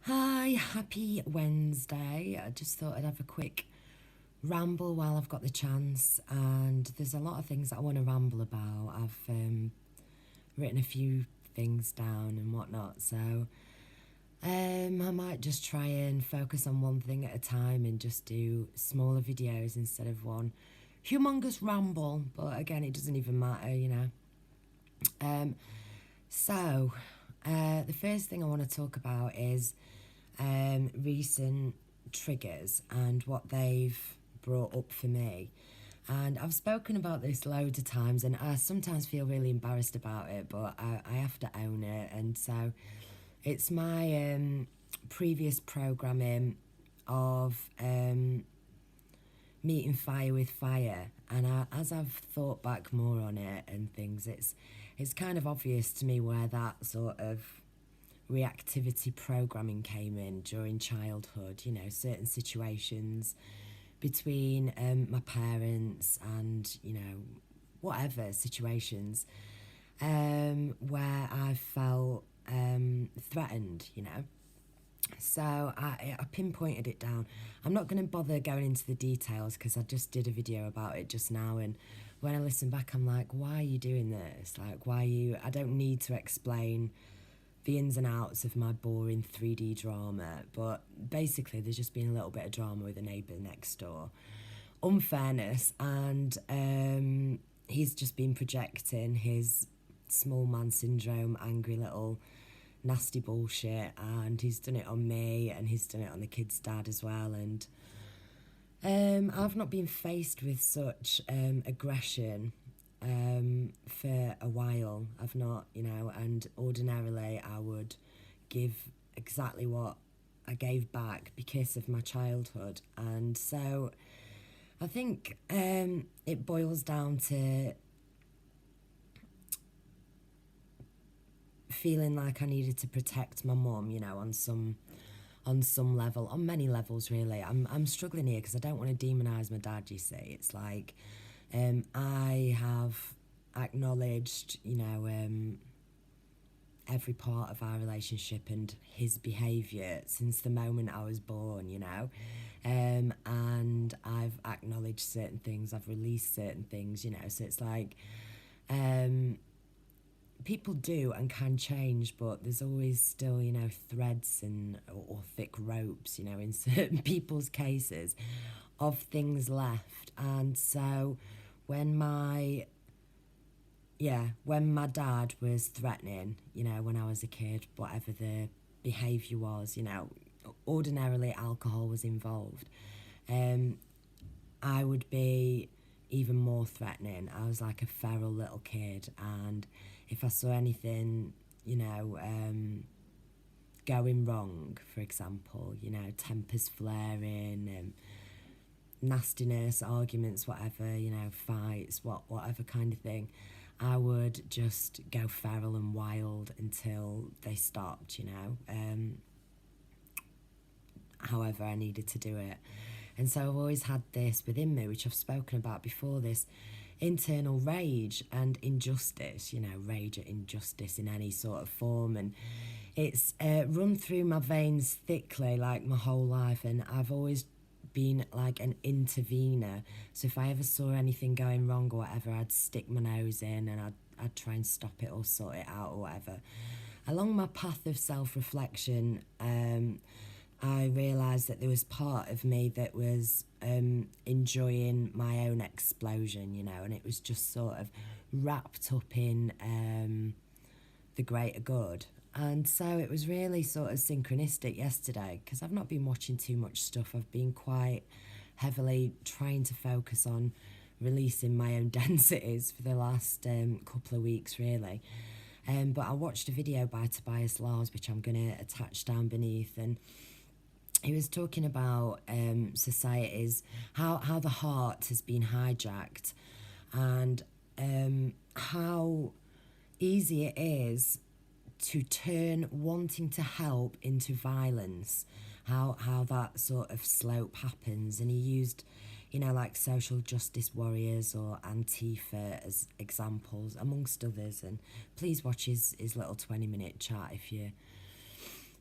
Hi, happy Wednesday. I just thought I'd have a quick ramble while I've got the chance, and there's a lot of things that I want to ramble about. I've written a few things down and whatnot, so I might just try and focus on one thing at a time and just do smaller videos instead of one humongous ramble. But again, it doesn't even matter. Um, so, the first thing I want to talk about is recent triggers and what they've brought up for me. And I've spoken about this loads of times, and I sometimes feel really embarrassed about it, but I have to own it. And so it's my previous programming of meeting fire with fire. And as I've thought back more on it and things, it's kind of obvious to me where that sort of reactivity programming came in during childhood, certain situations between my parents and, whatever situations where I felt threatened. So I pinpointed it down. I'm not going to bother going into the details because I just did a video about it just now, and when I listen back, I'm like, why are you doing this? Like, why are you? I don't need to explain the ins and outs of my boring 3D drama, but basically there's just been a little bit of drama with a neighbour next door. Unfairness, and he's just been projecting his small man syndrome, angry little nasty bullshit, and he's done it on me and he's done it on the kid's dad as well. And I've not been faced with such aggression for a while. I've not, and ordinarily I would give exactly what I gave back because of my childhood. And so I think it boils down to feeling like I needed to protect my mum, on some level, on many levels really. I'm struggling here because I don't want to demonise my dad, you see. It's like I have acknowledged, every part of our relationship and his behaviour since the moment I was born, and I've acknowledged certain things, I've released certain things, so it's like people do and can change, but there's always still, threads and or thick ropes, in certain people's cases of things left. And so when my when my dad was threatening, when I was a kid, whatever the behaviour was, ordinarily alcohol was involved, I would be even more threatening. I was like a feral little kid, and if I saw anything, going wrong, for example, tempers flaring, nastiness, arguments, whatever, fights, whatever kind of thing, I would just go feral and wild until they stopped, however I needed to do it. And so I've always had this within me, which I've spoken about before, this internal rage and injustice, rage at injustice in any sort of form. And it's run through my veins thickly like my whole life, and I've always been like an intervener. So if I ever saw anything going wrong or whatever, I'd stick my nose in and I'd try and stop it or sort it out or whatever. Along my path of self-reflection, I realised that there was part of me that was enjoying my own explosion, and it was just sort of wrapped up in the greater good. And so it was really sort of synchronistic yesterday because I've not been watching too much stuff. I've been quite heavily trying to focus on releasing my own densities for the last couple of weeks, really. But I watched a video by Tobias Lars, which I'm going to attach down beneath, and he was talking about societies, how the heart has been hijacked, and how easy it is to turn wanting to help into violence, how that sort of slope happens. And he used, like social justice warriors or Antifa as examples, amongst others. And please watch his little 20-minute chat if you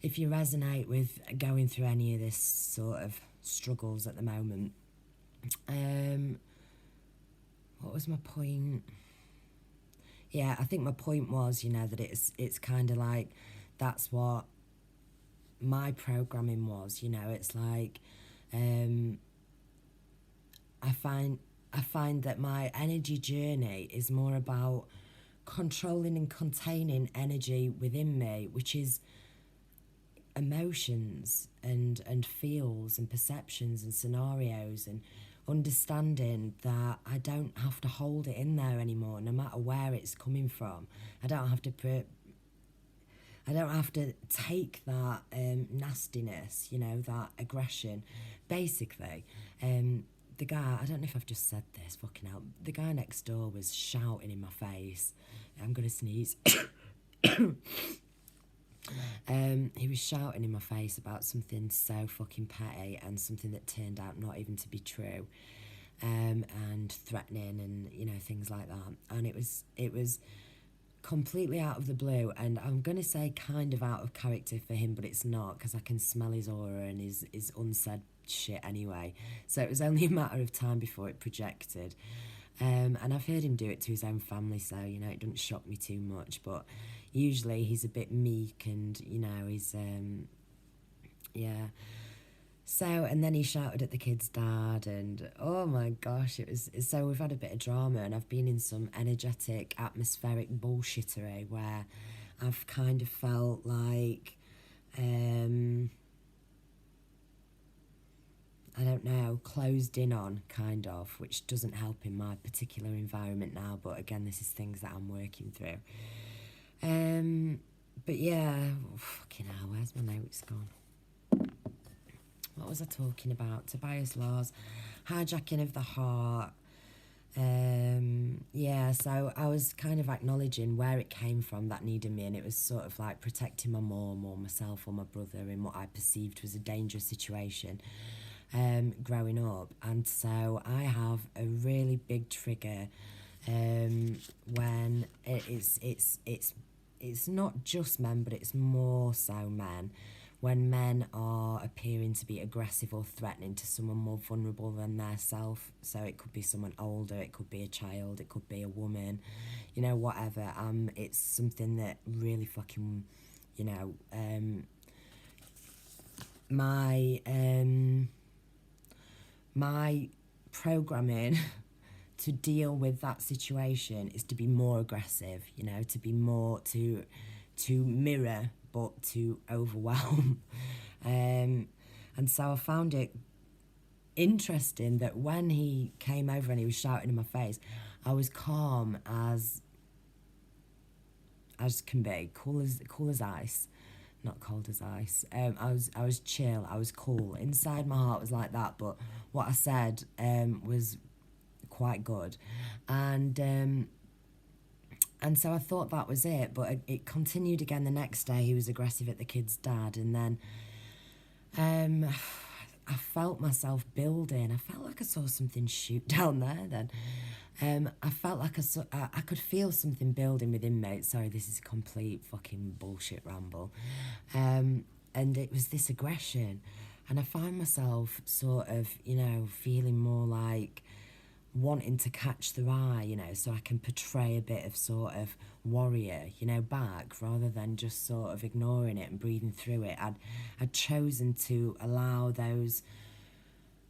if you resonate with going through any of this sort of struggles at the moment. What was my point? Yeah, I think my point was, that it's kind of like, that's what my programming was. It's like, I find that my energy journey is more about controlling and containing energy within me, which is emotions and feels and perceptions and scenarios, and understanding that I don't have to hold it in there anymore, no matter where it's coming from. I don't have to take that nastiness, that aggression. Basically, the guy, I don't know if I've just said this, fucking hell, the guy next door was shouting in my face. I'm going to sneeze. He was shouting in my face about something so fucking petty and something that turned out not even to be true, and threatening and things like that. And it was completely out of the blue, and I'm gonna say kind of out of character for him, but it's not, because I can smell his aura and his unsaid shit anyway. So it was only a matter of time before it projected. And I've heard him do it to his own family, so it doesn't shock me too much. But usually he's a bit meek, and he's yeah. So, and then he shouted at the kid's dad, and oh my gosh, so we've had a bit of drama, and I've been in some energetic, atmospheric bullshittery where I've kind of felt like, I don't know, closed in on, kind of, which doesn't help in my particular environment now, but again, this is things that I'm working through. But yeah, fucking hell, where's my notes gone? What was I talking about? Tobias Laws, hijacking of the heart. Yeah, so I was kind of acknowledging where it came from that needed me, and it was sort of like protecting my mum or myself or my brother in what I perceived was a dangerous situation growing up. And so I have a really big trigger when it's not just men, but it's more so men. When men are appearing to be aggressive or threatening to someone more vulnerable than their self. So it could be someone older, it could be a child, it could be a woman, whatever. It's something that really fucking, my programming to deal with that situation is to be more aggressive, to be more, to mirror, but to overwhelm. And so I found it interesting that when he came over and he was shouting in my face, I was calm as can be, cool as ice, not cold as ice. I was chill, I was cool. Inside my heart was like that, but what I said was quite good. And so I thought that was it, but it continued again the next day. He was aggressive at the kid's dad, and then I felt myself building. I felt like I saw something shoot down there then. I felt like I could feel something building within me. Sorry, this is a complete fucking bullshit ramble. And it was this aggression. And I find myself sort of, feeling more like wanting to catch the eye, so I can portray a bit of sort of warrior, back, rather than just sort of ignoring it and breathing through it. I'd chosen to allow those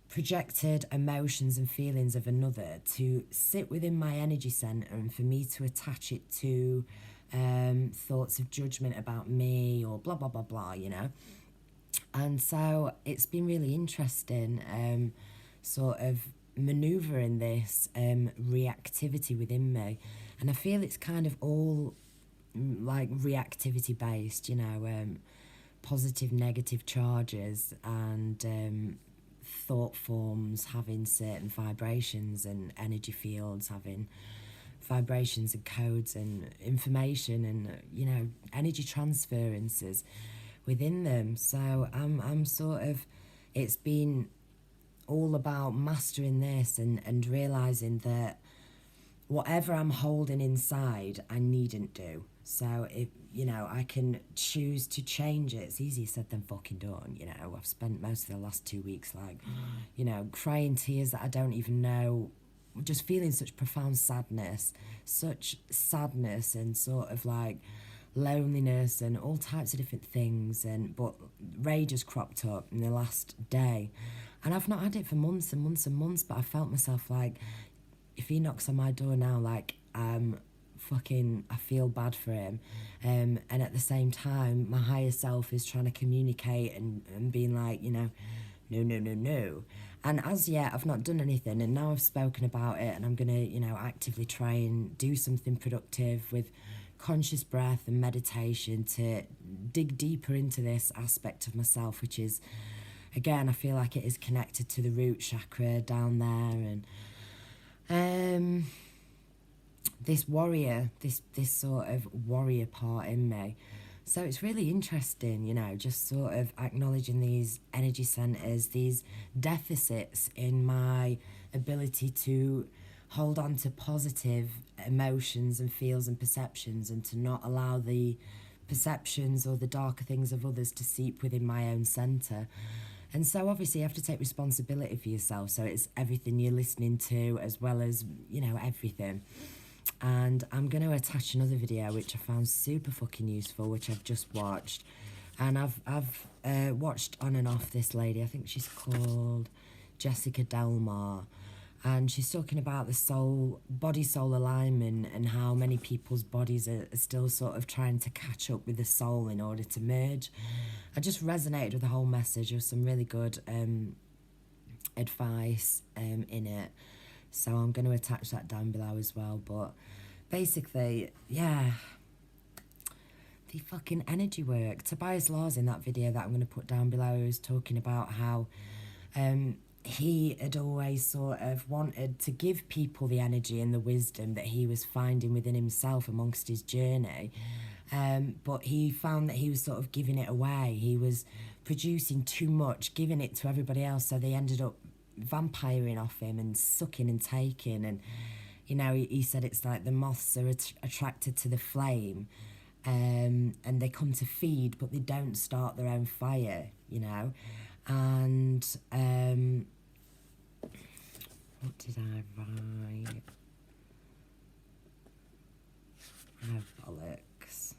projected emotions and feelings of another to sit within my energy centre, and for me to attach it to thoughts of judgment about me or blah, blah, blah, blah, And so it's been really interesting, sort of manoeuvring this reactivity within me, and I feel it's kind of all like reactivity based, positive, negative charges, and thought forms having certain vibrations, and energy fields having vibrations and codes and information, and energy transferences within them. So I'm sort of, it's been all about mastering this and realising that whatever I'm holding inside, I needn't do. So if, you know, I can choose to change it. It's easier said than fucking done, you know. I've spent most of the last 2 weeks, like, you know, crying tears that I don't even know, just feeling such profound sadness and sort of like loneliness and all types of different things. And but rage has cropped up in the last day, and I've not had it for months and months and months, but I felt myself like, if he knocks on my door now, like, I feel bad for him. And at the same time, my higher self is trying to communicate and being like, you know, no, no, no, no. And as yet, I've not done anything. And now I've spoken about it, and I'm going to, you know, actively try and do something productive with conscious breath and meditation to dig deeper into this aspect of myself, which is, again, I feel like it is connected to the root chakra down there. And this warrior, this sort of warrior part in me. So it's really interesting, you know, just sort of acknowledging these energy centers, these deficits in my ability to hold on to positive emotions and feels and perceptions, and to not allow the perceptions or the darker things of others to seep within my own center. And so obviously you have to take responsibility for yourself. So it's everything you're listening to, as well as, you know, everything. And I'm going to attach another video which I found super fucking useful, which I've just watched. And I've watched on and off this lady. I think she's called Jessica Delmar. And she's talking about the soul, body-soul alignment, and how many people's bodies are still sort of trying to catch up with the soul in order to merge. I just resonated with the whole message. There was some really good advice in it. So I'm going to attach that down below as well. But basically, yeah, the fucking energy work. Tobias Laws, in that video that I'm going to put down below, was talking about how he had always sort of wanted to give people the energy and the wisdom that he was finding within himself amongst his journey. But he found that he was sort of giving it away. He was producing too much, giving it to everybody else, so they ended up vampiring off him and sucking and taking. And, you know, he said it's like the moths are attracted to the flame, and they come to feed, but they don't start their own fire, you know. And what did I write? Oh, bollocks.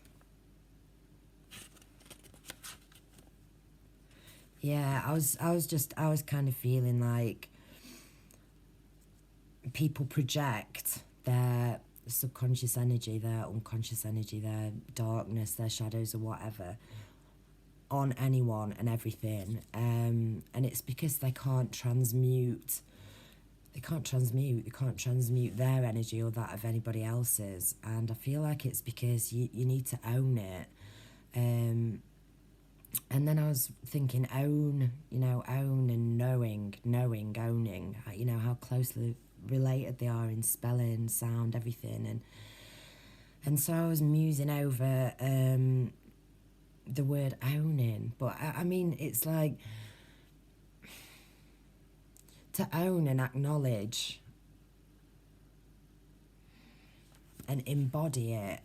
Yeah, I was kind of feeling like people project their subconscious energy, their unconscious energy, their darkness, their shadows or whatever on anyone and everything. And it's because they can't transmute their energy or that of anybody else's. And I feel like it's because you need to own it. And then I was thinking, own and knowing, owning, you know, how closely related they are in spelling, sound, everything. And so I was musing over the word owning. But I mean, it's like, to own and acknowledge and embody it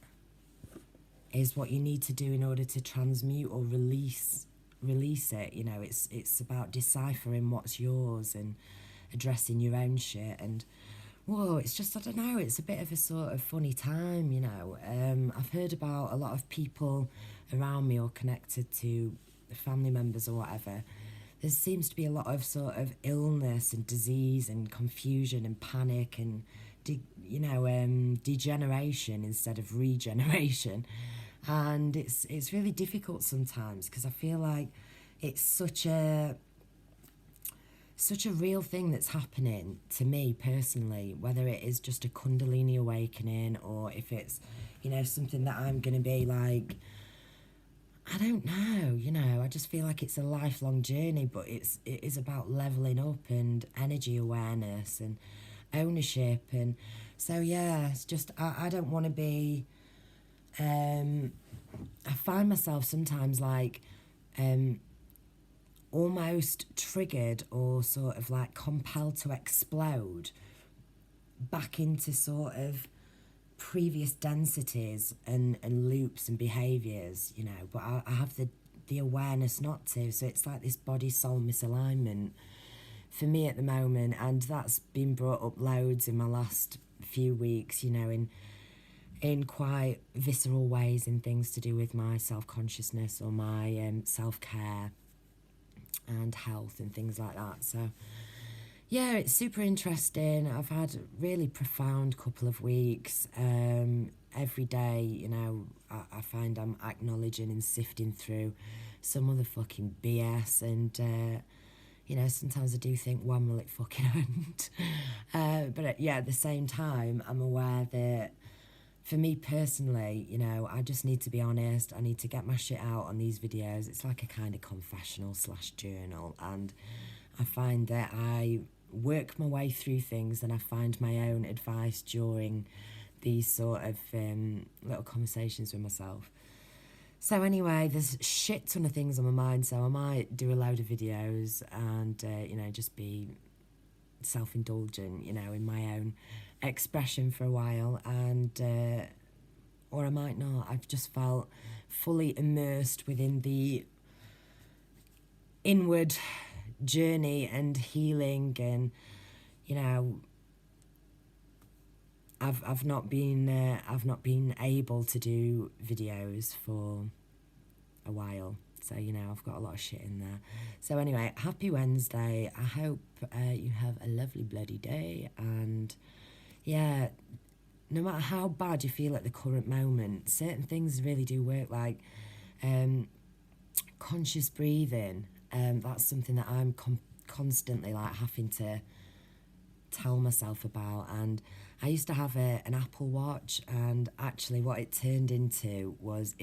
is what you need to do in order to transmute or release it. You know, it's about deciphering what's yours and addressing your own shit. And whoa, it's just, I don't know, it's a bit of a sort of funny time, you know. I've heard about a lot of people around me or connected to family members or whatever. There seems to be a lot of sort of illness and disease and confusion and panic and degeneration instead of regeneration. And it's really difficult sometimes, because I feel like it's such a real thing that's happening to me personally, whether it is just a Kundalini awakening or if it's, you know, something that I'm going to be like, I don't know, you know, I just feel like it's a lifelong journey, but it is about leveling up and energy awareness and ownership. And so, yeah, it's just, I don't want to be, I find myself sometimes like almost triggered or sort of like compelled to explode back into sort of previous densities and loops and behaviours, you know, but I have the awareness not to. So it's like this body-soul misalignment for me at the moment, and that's been brought up loads in my last few weeks, you know, in quite visceral ways, in things to do with my self-consciousness or my self-care and health and things like that. So yeah, it's super interesting. I've had a really profound couple of weeks. Every day, you know, I find I'm acknowledging and sifting through some of the fucking BS, and you know, sometimes I do think, when will it fucking end? But yeah, at the same time, I'm aware that for me personally, you know, I just need to be honest. I need to get my shit out on these videos. It's like a kind of confessional / journal, and I find that I work my way through things, and I find my own advice during these sort of little conversations with myself. So anyway, there's a shit ton of things on my mind, so I might do a load of videos and, you know, just be self-indulgent, you know, in my own expression for a while, and or I might not. I've just felt fully immersed within the inward journey and healing, and you know, I've not been able to do videos for a while, so you know, I've got a lot of shit in there. So anyway, happy Wednesday. I hope you have a lovely bloody day, and yeah, no matter how bad you feel at the current moment, certain things really do work, like conscious breathing. That's something that I'm constantly like having to tell myself about. And I used to have an Apple Watch, and actually what it turned into was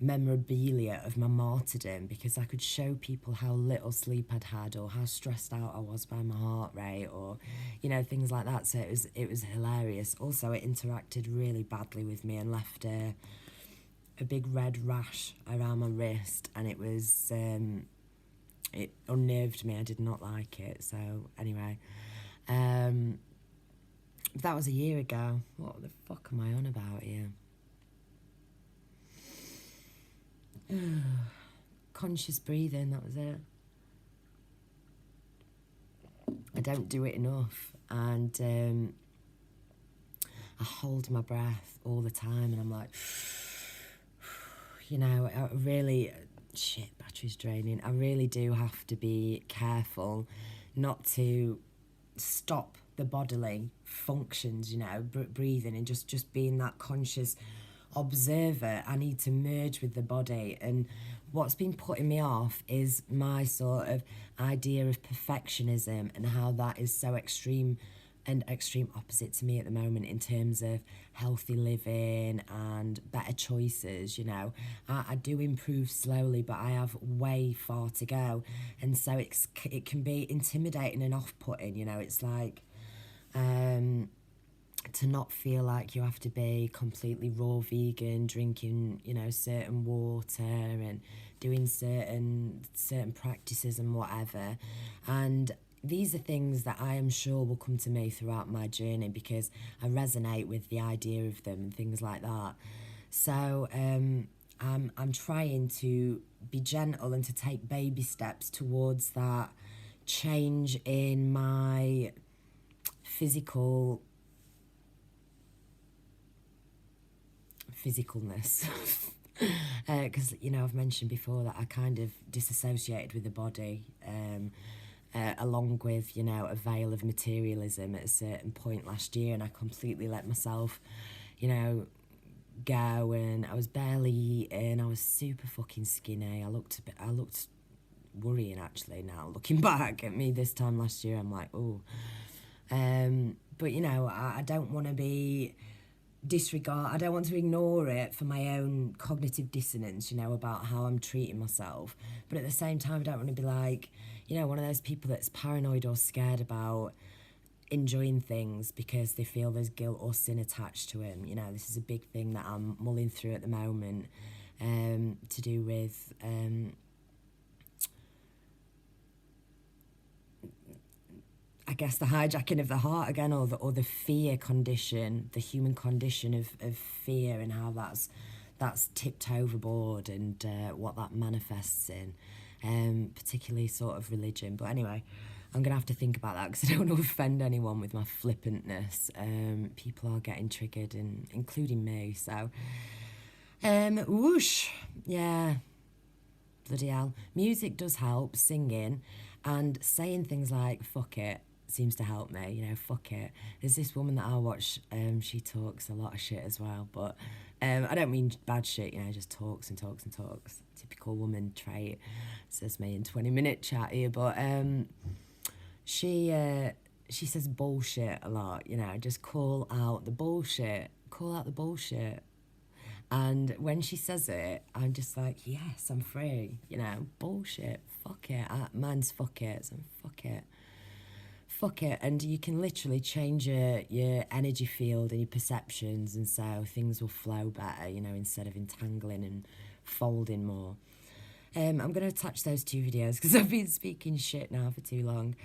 memorabilia of my martyrdom, because I could show people how little sleep I'd had, or how stressed out I was by my heart rate, or you know, things like that. So it was hilarious. Also, it interacted really badly with me and left a big red rash around my wrist, and it was it unnerved me. I did not like it. So anyway, that was a year ago. What the fuck am I on about here? Conscious breathing, that was it. I don't do it enough, and I hold my breath all the time, and I'm like, you know, I really, shit, battery's draining. I really do have to be careful not to stop the bodily functions, you know, breathing, and just being that conscious observer. I need to merge with the body, and what's been putting me off is my sort of idea of perfectionism, and how that is so extreme opposite to me at the moment in terms of healthy living and better choices. You know, I do improve slowly, but I have way far to go, and so it can be intimidating and off-putting. You know, it's like to not feel like you have to be completely raw vegan, drinking, you know, certain water and doing certain practices and whatever. And these are things that I am sure will come to me throughout my journey, because I resonate with the idea of them and things like that. So I'm trying to be gentle and to take baby steps towards that change in my physicalness. Because, you know, I've mentioned before that I kind of disassociated with the body, along with, you know, a veil of materialism at a certain point last year, and I completely let myself, you know, go, and I was barely eating. I was super fucking skinny. I looked worrying, actually, now looking back at me this time last year. I'm like, oh. But, you know, I don't want to be I don't want to ignore it for my own cognitive dissonance, you know, about how I'm treating myself. But at the same time, I don't want to be like, you know, one of those people that's paranoid or scared about enjoying things because they feel there's guilt or sin attached to him. You know, this is a big thing that I'm mulling through at the moment, to do with I guess the hijacking of the heart again, or the fear condition, the human condition of fear, and how that's tipped overboard, and what that manifests in, particularly sort of religion. But anyway, I'm gonna have to think about that, because I don't want to offend anyone with my flippantness. People are getting triggered, and including me. So, whoosh, yeah. Bloody hell. Music does help, singing, and saying things like fuck it seems to help me, you know, fuck it. There's this woman that I watch, she talks a lot of shit as well, but I don't mean bad shit, you know, just talks and talks and talks. Typical woman trait, says me in 20-minute chat here, but she says bullshit a lot, you know, just call out the bullshit. And when she says it, I'm just like, yes, I'm free. You know, bullshit, fuck it. Mine's fuck it, so fuck it. Fuck it. And you can literally change your energy field and your perceptions, and so things will flow better, you know, instead of entangling and folding more. I'm going to attach those 2 videos, because I've been speaking shit now for too long.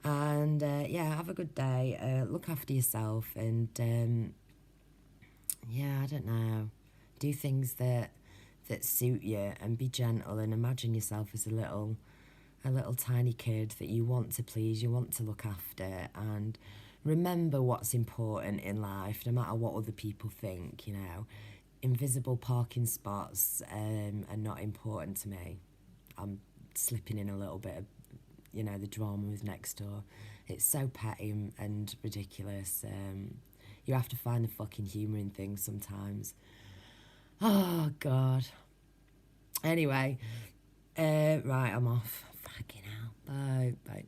And yeah, have a good day. Look after yourself, and yeah, I don't know. Do things that suit you, and be gentle, and imagine yourself as a little tiny kid that you want to please, you want to look after, and remember what's important in life, no matter what other people think, you know. Invisible parking spots are not important to me. I'm slipping in a little bit of, you know, the drama with next door. It's so petty and ridiculous. You have to find the fucking humour in things sometimes. Oh, God. Anyway, right, I'm off. Fucking hell. Bye.